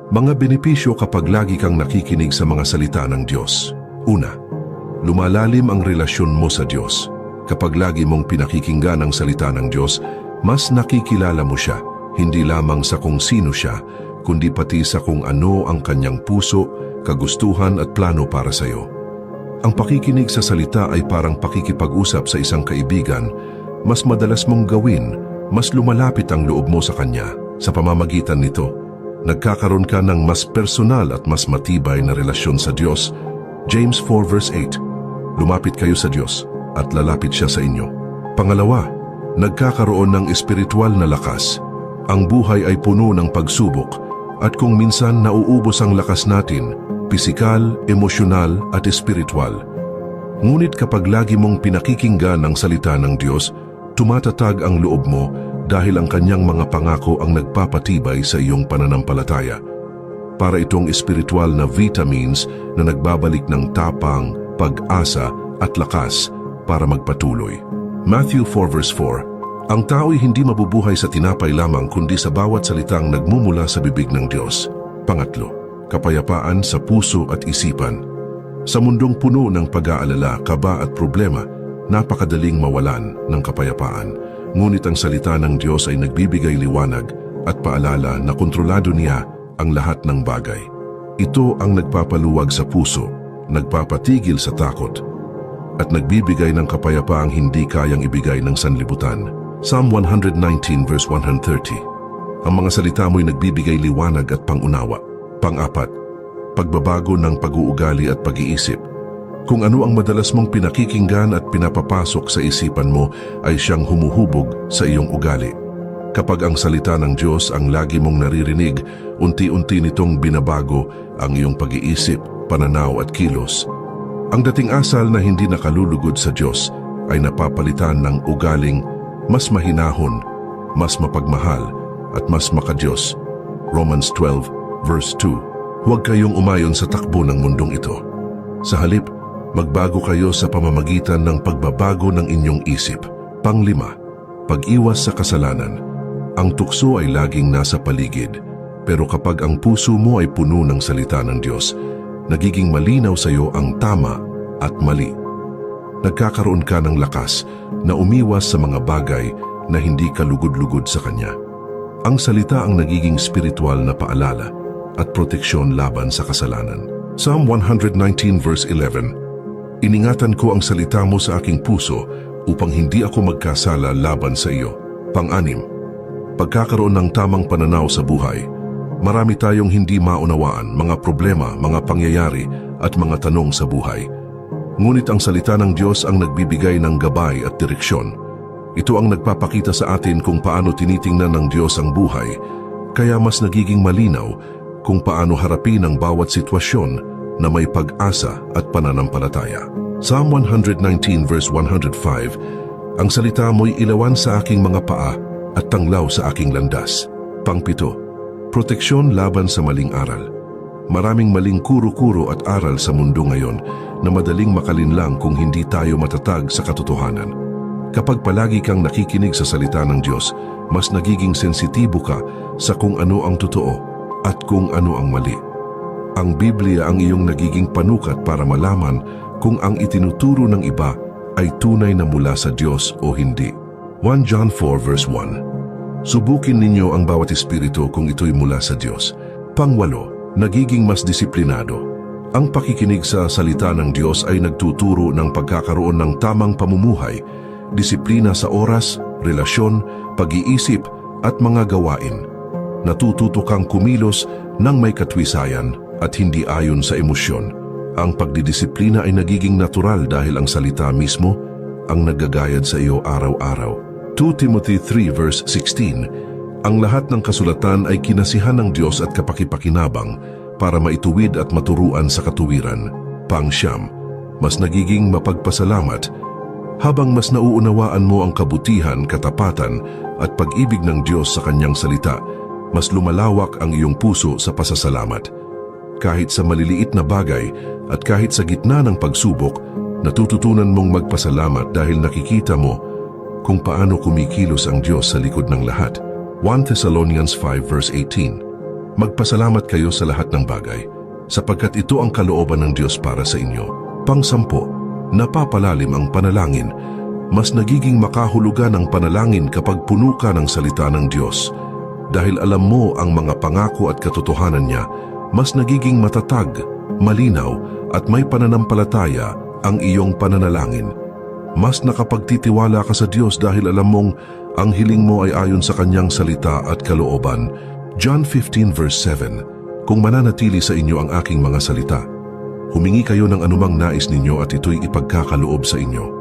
Mga benepisyo kapag lagi kang nakikinig sa mga salita ng Diyos. Una, lumalalim ang relasyon mo sa Diyos. Kapag lagi mong pinakikinggan ang salita ng Diyos, mas nakikilala mo siya, hindi lamang sa kung sino siya, kundi pati sa kung ano ang kanyang puso, kagustuhan at plano para sa iyo. Ang pakikinig sa salita ay parang pakikipag-usap sa isang kaibigan. Mas madalas mong gawin, mas lumalapit ang loob mo sa kanya. Sa pamamagitan nito, nagkakaroon ka ng mas personal at mas matibay na relasyon sa Diyos. James 4 verse 8, lumapit kayo sa Diyos at lalapit siya sa inyo. Pangalawa, nagkakaroon ng espiritual na lakas. Ang buhay ay puno ng pagsubok at kung minsan nauubos ang lakas natin, pisikal, emosyonal at espiritual. Ngunit kapag lagi mong pinakikinggan ang salita ng Diyos, tumatatag ang loob mo dahil ang kanyang mga pangako ang nagpapatibay sa iyong pananampalataya. Para itong espiritual na vitamins na nagbabalik ng tapang, pag-asa at lakas para magpatuloy. Matthew 4 verse 4, ang tao'y hindi mabubuhay sa tinapay lamang kundi sa bawat salitang nagmumula sa bibig ng Diyos. Pangatlo, kapayapaan sa puso at isipan. Sa mundong puno ng pag-aalala, kaba at problema, napakadaling mawalan ng kapayapaan. Ngunit ang salita ng Diyos ay nagbibigay liwanag at paalala na kontrolado niya ang lahat ng bagay. Ito ang nagpapaluwag sa puso, nagpapatigil sa takot, at nagbibigay ng kapayapaang hindi kayang ibigay ng sanlibutan. Psalm 119 verse 130. Ang mga salita mo'y nagbibigay liwanag at pangunawa. Pang-apat, pagbabago ng pag-uugali at pag-iisip. Kung ano ang madalas mong pinakikinggan at pinapapasok sa isipan mo ay siyang humuhubog sa iyong ugali. Kapag ang salita ng Diyos ang lagi mong naririnig, unti-unti nitong binabago ang iyong pag-iisip, pananaw at kilos. Ang dating asal na hindi nakalulugod sa Diyos ay napapalitan ng ugaling mas mahinahon, mas mapagmahal at mas makadiyos. Romans 12 verse 2. Huwag kayong umayon sa takbo ng mundong ito. Sa halip, magbago kayo sa pamamagitan ng pagbabago ng inyong isip. Panglima, pag-iwas sa kasalanan. Ang tukso ay laging nasa paligid, pero kapag ang puso mo ay puno ng salita ng Diyos, nagiging malinaw sa iyo ang tama at mali. Nagkakaroon ka ng lakas na umiwas sa mga bagay na hindi kalugod-lugod sa Kanya. Ang salita ang nagiging spiritual na paalala at proteksyon laban sa kasalanan. Psalm 119 verse 11, iningatan ko ang salita mo sa aking puso upang hindi ako magkasala laban sa iyo. Pang-anim, pagkakaroon ng tamang pananaw sa buhay. Marami tayong hindi maunawaan, mga problema, mga pangyayari at mga tanong sa buhay. Ngunit ang salita ng Diyos ang nagbibigay ng gabay at direksyon. Ito ang nagpapakita sa atin kung paano tinitingnan ng Diyos ang buhay, kaya mas nagiging malinaw kung paano harapin ang bawat sitwasyon na may pag-asa at pananampalataya. Psalm 119 verse 105, ang salita mo'y ilawan sa aking mga paa at tanglaw sa aking landas. Pangpito, proteksyon laban sa maling aral. Maraming maling kuro-kuro at aral sa mundo ngayon na madaling makalinlang kung hindi tayo matatag sa katotohanan. Kapag palagi kang nakikinig sa salita ng Diyos, mas nagiging sensitibo ka sa kung ano ang totoo at kung ano ang mali. Ang Biblia ang iyong nagiging panukat para malaman kung ang itinuturo ng iba ay tunay na mula sa Diyos o hindi. 1 John 4 verse 1, subukin ninyo ang bawat espiritu kung ito'y mula sa Diyos. Pangwalo, nagiging mas disiplinado. Ang pakikinig sa salita ng Diyos ay nagtuturo ng pagkakaroon ng tamang pamumuhay, disiplina sa oras, relasyon, pag-iisip at mga gawain. Natututo kang kumilos ng may katwisayan at hindi ayon sa emosyon. Ang pagdidisiplina ay nagiging natural dahil ang salita mismo ang naggagayad sa iyo araw-araw. 2 Timothy 3 verse 16, ang lahat ng kasulatan ay kinasihan ng Diyos at kapakipakinabang para maituwid at maturuan sa katuwiran. Pang-siyam, mas nagiging mapagpasalamat habang mas nauunawaan mo ang kabutihan, katapatan at pag-ibig ng Diyos sa Kanyang salita, mas lumalawak ang iyong puso sa pasasalamat. Kahit sa maliliit na bagay at kahit sa gitna ng pagsubok, natututunan mong magpasalamat dahil nakikita mo kung paano kumikilos ang Diyos sa likod ng lahat. 1 Thessalonians 5 verse 18, Magpasalamat kayo sa lahat ng bagay, sapagkat ito ang kalooban ng Diyos para sa inyo. Pang-10, napapalalim ang panalangin. Mas nagiging makahulugan ang panalangin kapag puno ka ng salita ng Diyos. Dahil alam mo ang mga pangako at katotohanan niya, mas nagiging matatag, malinaw at may pananampalataya ang iyong pananalangin. Mas nakapagtitiwala ka sa Diyos dahil alam mong ang hiling mo ay ayon sa kanyang salita at kalooban. John 15 verse 7, kung mananatili sa inyo ang aking mga salita, humingi kayo ng anumang nais ninyo at ito'y ipagkakaloob sa inyo.